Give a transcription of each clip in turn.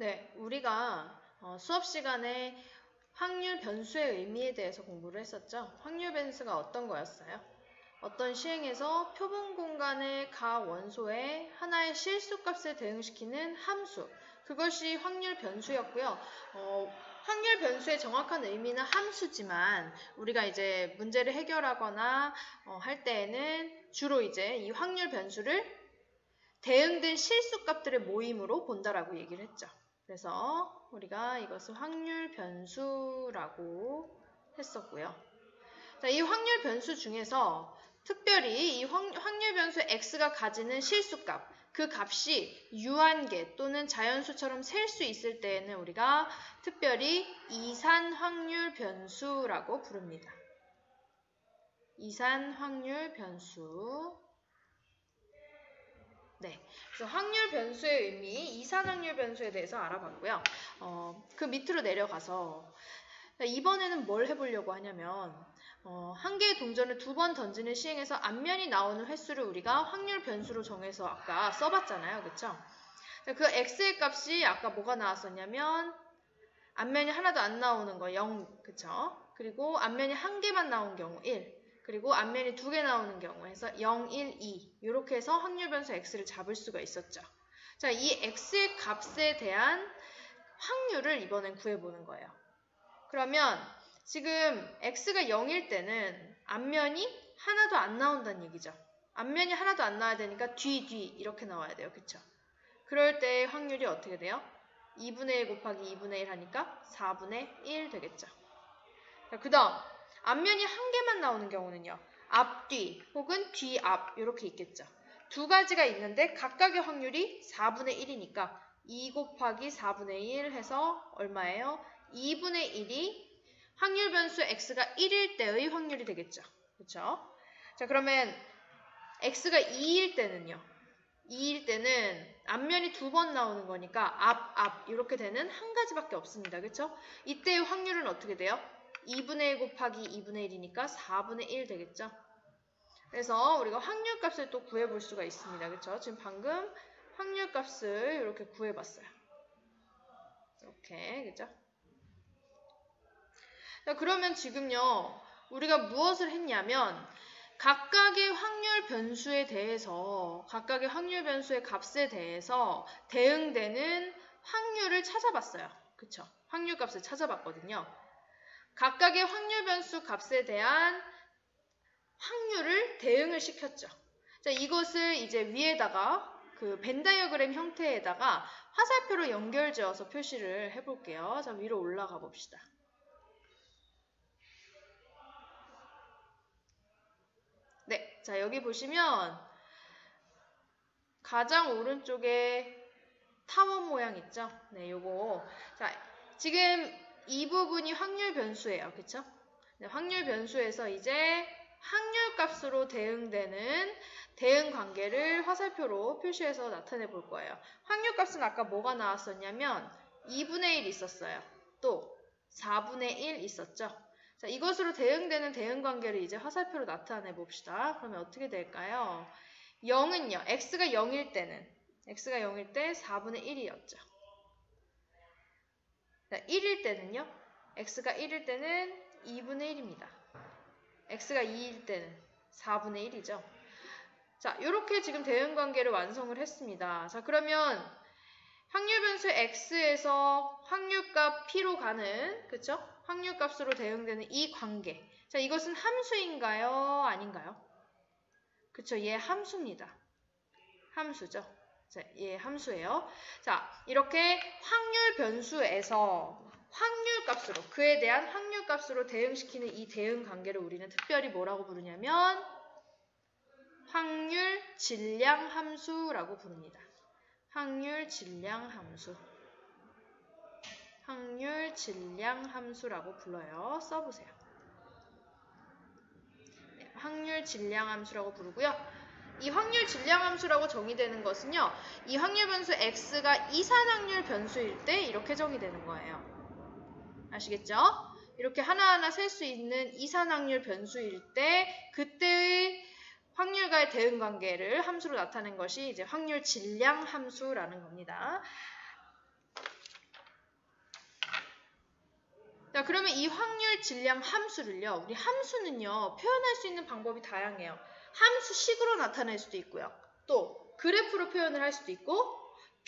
네, 우리가 수업 시간에 확률 변수의 의미에 대해서 공부를 했었죠. 확률 변수가 어떤 거였어요? 어떤 시행에서 표본 공간의 각 원소에 하나의 실수값을 대응시키는 함수. 그것이 확률 변수였고요. 확률 변수의 정확한 의미는 함수지만 우리가 이제 문제를 해결하거나 할 때에는 주로 이제 이 확률 변수를 대응된 실수값들의 모임으로 본다라고 얘기를 했죠. 그래서 우리가 이것을 확률 변수라고 했었고요. 자, 이 확률 변수 중에서 특별히 이 확률 변수 x가 가지는 실수값, 그 값이 유한계 또는 자연수처럼 셀 수 있을 때에는 우리가 특별히 이산 확률 변수라고 부릅니다. 이산 확률 변수. 네, 그래서 확률 변수의 의미, 이산 확률 변수에 대해서 알아봤고요. 그 밑으로 내려가서 이번에는 뭘 해보려고 하냐면 한 개의 동전을 2번 던지는 시행에서 앞면이 나오는 횟수를 우리가 확률 변수로 정해서 아까 써봤잖아요. 그쵸? 그 x의 값이 아까 뭐가 나왔었냐면 앞면이 하나도 안 나오는 거 0, 그쵸? 그리고 앞면이 한 개만 나온 경우 1, 그리고 앞면이 2개 나오는 경우 해서 0, 1, 2 이렇게 해서 확률 변수 x를 잡을 수가 있었죠. 자, 이 x의 값에 대한 확률을 이번엔 구해보는 거예요. 그러면 지금 x가 0일 때는 앞면이 하나도 안 나온다는 얘기죠. 앞면이 하나도 안 나와야 되니까 뒤 이렇게 나와야 돼요. 그쵸? 그럴 때 확률이 어떻게 돼요? 2분의 1 곱하기 2분의 1 하니까 4분의 1 되겠죠. 그 다음 앞면이 한 개만 나오는 경우는요. 앞뒤 혹은 뒤앞 이렇게 있겠죠. 두 가지가 있는데 각각의 확률이 4분의 1이니까 2 곱하기 4분의 1 해서 얼마예요? 2분의 1이 확률 변수 x가 1일 때의 확률이 되겠죠. 그렇죠? 자, 그러면 x가 2일 때는요. 2일 때는 앞면이 2번 나오는 거니까 앞 이렇게 되는 한 가지밖에 없습니다. 그렇죠? 이때의 확률은 어떻게 돼요? 2분의 1 곱하기 2분의 1이니까 4분의 1 되겠죠? 그래서 우리가 확률값을 또 구해볼 수가 있습니다. 그렇죠? 지금 방금 확률값을 이렇게 구해봤어요. 이렇게, 그죠? 자, 그러면 지금요, 우리가 무엇을 했냐면 각각의 확률 변수에 대해서, 각각의 확률 변수의 값에 대해서 대응되는 확률을 찾아봤어요. 그쵸? 확률값을 찾아봤거든요. 각각의 확률 변수 값에 대한 확률을 대응을 시켰죠. 자, 이것을 이제 위에다가 그 벤 다이어그램 형태에다가 화살표로 연결지어서 표시를 해볼게요. 자, 위로 올라가 봅시다. 네, 자, 여기 보시면 가장 오른쪽에 타원 모양 있죠? 네, 요거. 자, 지금 이 부분이 확률 변수예요. 그쵸? 네, 확률 변수에서 이제 확률 값으로 대응되는 대응 관계를 화살표로 표시해서 나타내 볼 거예요. 확률 값은 아까 뭐가 나왔었냐면 2분의 1 있었어요. 또 4분의 1 있었죠? 자, 이것으로 대응되는 대응 관계를 이제 화살표로 나타내 봅시다. 그러면 어떻게 될까요? 0은요. x가 0일 때는 x가 0일 때 4분의 1이었죠. 1일 때는요. x가 1일 때는 2분의 1입니다. x가 2일 때는 4분의 1이죠. 자, 이렇게 지금 대응 관계를 완성을 했습니다. 자, 그러면 확률 변수 x에서 확률값 p로 가는, 그쵸? 확률값으로 대응되는 이 관계. 자, 이것은 함수인가요? 아닌가요? 그쵸? 얘 함수입니다. 함수죠. 자, 얘 함수예요. 자, 이렇게 확률 변수에서 확률값으로, 그에 대한 확률값으로 대응시키는 이 대응 관계를 우리는 특별히 뭐라고 부르냐면 확률 질량 함수라고 부릅니다. 확률 질량 함수. 확률 질량 함수라고 불러요. 써보세요. 네, 확률 질량 함수라고 부르고요. 이 확률 질량 함수라고 정의되는 것은요. 이 확률 변수 x가 이산확률 변수일 때 이렇게 정의되는 거예요. 아시겠죠? 이렇게 하나하나 셀 수 있는 이산확률 변수일 때 그때의 확률과의 대응 관계를 함수로 나타낸 것이 이제 확률 질량 함수라는 겁니다. 자, 그러면 이 확률 질량 함수를요. 우리 함수는요. 표현할 수 있는 방법이 다양해요. 함수식으로 나타낼 수도 있고요. 또 그래프로 표현을 할 수도 있고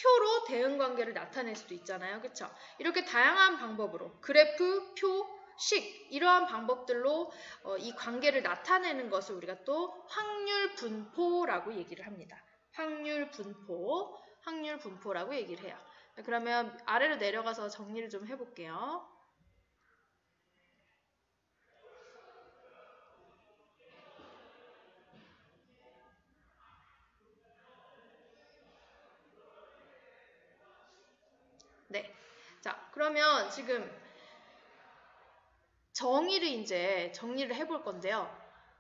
표로 대응 관계를 나타낼 수도 있잖아요. 그쵸? 이렇게 다양한 방법으로 그래프, 표, 식 이러한 방법들로 이 관계를 나타내는 것을 우리가 또 확률 분포라고 얘기를 합니다. 확률 분포라고 얘기를 해요. 그러면 아래로 내려가서 정리를 좀 해볼게요. 네. 자, 그러면 지금 정리를 해볼 건데요.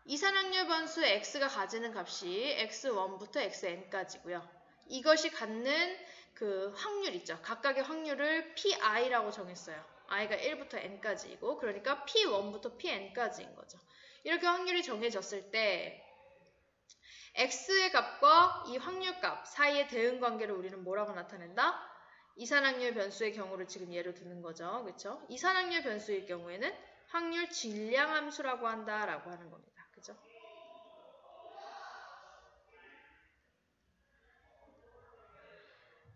이산확률 변수 x가 가지는 값이 x1부터 xn까지고요. 이것이 갖는 그 확률 있죠. 각각의 확률을 pi라고 정했어요. i가 1부터 n까지이고 그러니까 p1부터 pn까지인 거죠. 이렇게 확률이 정해졌을 때 x의 값과 이 확률값 사이의 대응 관계를 우리는 뭐라고 나타낸다? 이산확률 변수의 경우를 지금 예로 드는 거죠. 그렇죠? 이산확률 변수의 경우에는 확률 질량 함수라고 한다라고 하는 겁니다. 그죠?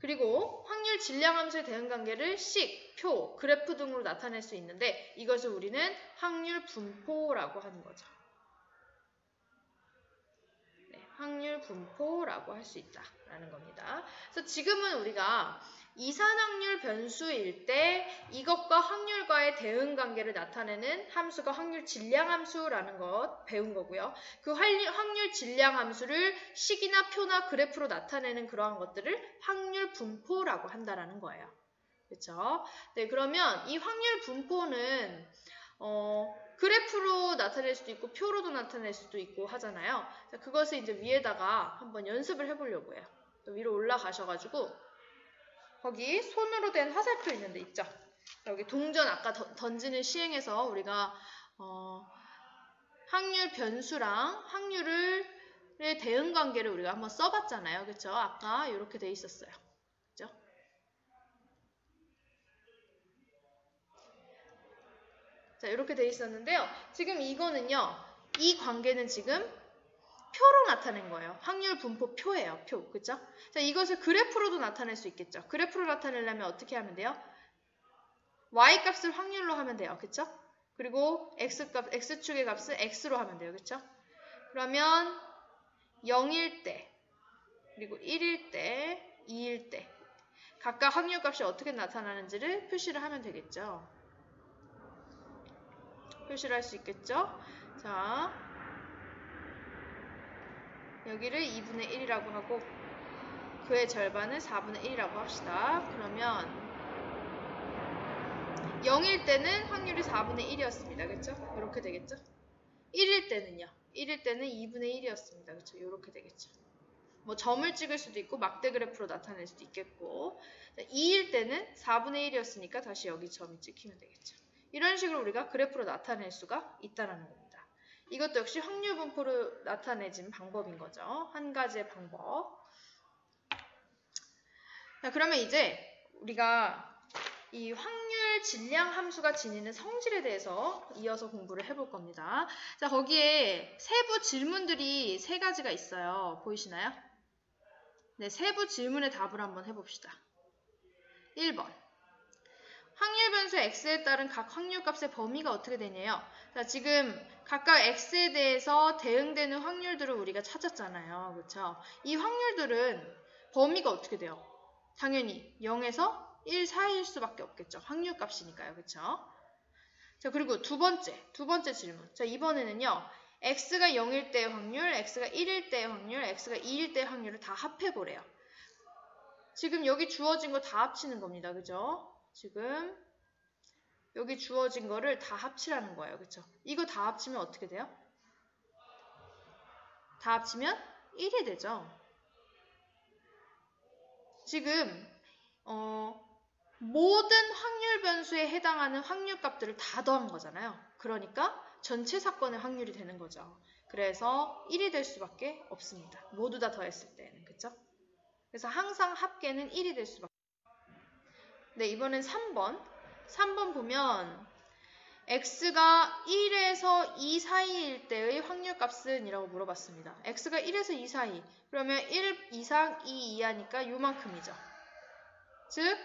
그리고 확률 질량 함수의 대응 관계를 식, 표, 그래프 등으로 나타낼 수 있는데 이것을 우리는 확률 분포라고 하는 거죠. 네, 확률 분포라고 할 수 있다라는 겁니다. 그래서 지금은 우리가 이산확률 변수일 때 이것과 확률과의 대응 관계를 나타내는 함수가 확률 질량 함수라는 것 배운 거고요. 그 확률 질량 함수를 식이나 표나 그래프로 나타내는 그러한 것들을 확률 분포라고 한다라는 거예요. 그렇죠? 네, 그러면 이 확률 분포는 그래프로 나타낼 수도 있고 표로도 나타낼 수도 있고 하잖아요. 자, 그것을 이제 위에다가 한번 연습을 해보려고 해요. 또 위로 올라가셔가지고 거기 손으로 된 화살표 있는데 있죠? 여기 동전 아까 던지는 시행에서 우리가 확률 변수랑 확률의 대응 관계를 우리가 한번 써봤잖아요. 그렇죠? 아까 이렇게 돼 있었어요. 그렇죠? 자, 이렇게 돼 있었는데요. 지금 이거는요. 이 관계는 지금 표로 나타낸 거예요. 확률 분포 표예요. 표. 그죠? 자, 이것을 그래프로도 나타낼 수 있겠죠. 그래프로 나타내려면 어떻게 하면 돼요? y값을 확률로 하면 돼요. 그쵸? 그리고 x축의 값을 x로 하면 돼요. 그쵸? 그러면 0일 때, 그리고 1일 때, 2일 때 각각 확률값이 어떻게 나타나는지를 표시를 하면 되겠죠. 표시를 할 수 있겠죠? 자, 여기를 2분의 1이라고 하고 그의 절반을 4분의 1이라고 합시다. 그러면 0일 때는 확률이 4분의 1이었습니다. 그렇죠? 이렇게 되겠죠? 1일 때는요. 1일 때는 2분의 1이었습니다. 그렇죠? 이렇게 되겠죠. 뭐 점을 찍을 수도 있고 막대 그래프로 나타낼 수도 있겠고 2일 때는 4분의 1이었으니까 다시 여기 점이 찍히면 되겠죠. 이런 식으로 우리가 그래프로 나타낼 수가 있다는 겁니다. 이것도 역시 확률 분포로 나타내진 방법인 거죠. 한 가지의 방법. 자, 그러면 이제 우리가 이 확률 질량 함수가 지니는 성질에 대해서 이어서 공부를 해볼 겁니다. 자, 거기에 세부 질문들이 3가지가 있어요. 보이시나요? 네, 세부 질문의 답을 한번 해봅시다. 1번. 확률 변수 x에 따른 각 확률값의 범위가 어떻게 되냐요? 자, 지금 각각 x에 대해서 대응되는 확률들을 우리가 찾았잖아요. 그렇죠? 이 확률들은 범위가 어떻게 돼요? 당연히 0에서 1 사이일 수밖에 없겠죠. 확률값이니까요. 그렇죠? 자, 그리고 두 번째 질문. 자, 이번에는요. x가 0일 때의 확률, x가 1일 때의 확률, x가 2일 때의 확률을 다 합해보래요. 지금 여기 주어진 거 다 합치는 겁니다. 그죠? 지금 여기 주어진 거를 다 합치라는 거예요. 그쵸? 이거 다 합치면 어떻게 돼요? 다 합치면 1이 되죠. 지금 모든 확률 변수에 해당하는 확률값들을 다 더한 거잖아요. 그러니까 전체 사건의 확률이 되는 거죠. 그래서 1이 될 수밖에 없습니다. 모두 다 더했을 때는. 그쵸? 그래서 항상 합계는 1이 될 수밖에 없습니다. 네, 이번엔 3번. 3번 보면 x가 1에서 2 사이일 때의 확률값은 이라고 물어봤습니다. x가 1에서 2 사이. 그러면 1 이상 2 이하니까 요만큼이죠. 즉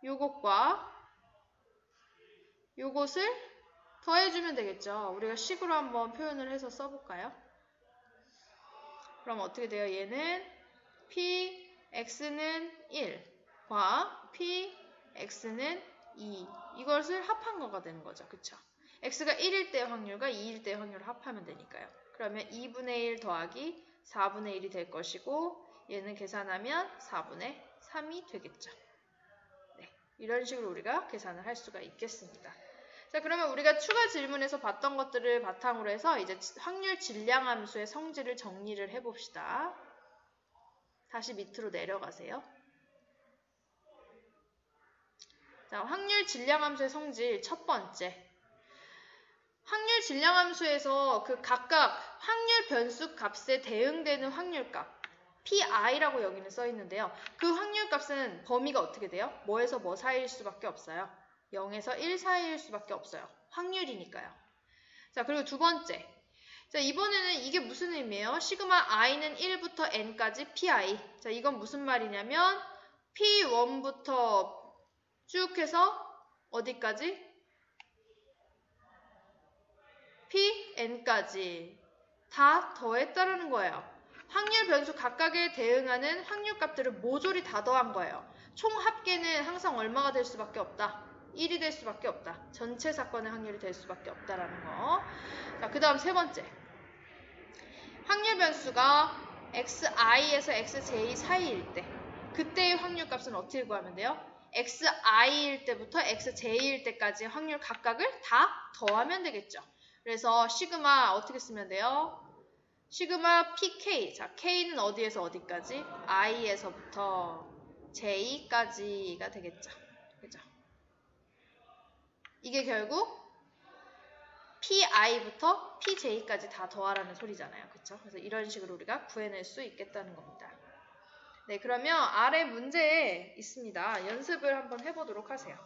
요것과 요것을 더해주면 되겠죠. 우리가 식으로 한번 표현을 해서 써볼까요? 그럼 어떻게 돼요? 얘는 p x는 1과 p x는 2 이것을 합한 거가 되는 거죠. 그쵸? x가 1일 때의 확률과 2일 때의 확률을 합하면 되니까요. 그러면 2분의 1 더하기 4분의 1이 될 것이고 얘는 계산하면 4분의 3이 되겠죠. 네, 이런 식으로 우리가 계산을 할 수가 있겠습니다. 자, 그러면 우리가 추가 질문에서 봤던 것들을 바탕으로 해서 이제 확률 질량함수의 성질을 정리를 해봅시다. 다시 밑으로 내려가세요. 자, 확률 질량함수의 성질 첫 번째. 확률 질량함수에서 그 각각 확률 변수 값에 대응되는 확률값 PI라고 여기는 써 있는데요. 그 확률값은 범위가 어떻게 돼요? 뭐에서 뭐 사이일 수밖에 없어요. 0에서 1 사이일 수밖에 없어요. 확률이니까요. 자, 그리고 두 번째. 자, 이번에는 이게 무슨 의미예요? 시그마 i는 1부터 n까지 pi. 자, 이건 무슨 말이냐면 p1부터 쭉 해서 어디까지? pn까지 다 더했다라는 거예요. 확률 변수 각각에 대응하는 확률값들을 모조리 다 더한 거예요. 총 합계는 항상 얼마가 될 수밖에 없다. 1이 될 수밖에 없다. 전체 사건의 확률이 될 수밖에 없다라는 거. 자, 그 다음 세 번째. 확률 변수가 xi에서 xj 사이일 때 그때의 확률값은 어떻게 구하면 돼요? xi일 때부터 xj일 때까지의 확률 각각을 다 더하면 되겠죠. 그래서 시그마 어떻게 쓰면 돼요? 시그마 pk. 자, k는 어디에서 어디까지? i에서부터 j까지가 되겠죠. 그죠? 이게 결국 pi부터 pj까지 다 더하라는 소리잖아요. 그쵸? 그래서 이런 식으로 우리가 구해낼 수 있겠다는 겁니다. 네, 그러면 아래 문제에 있습니다. 연습을 한번 해보도록 하세요.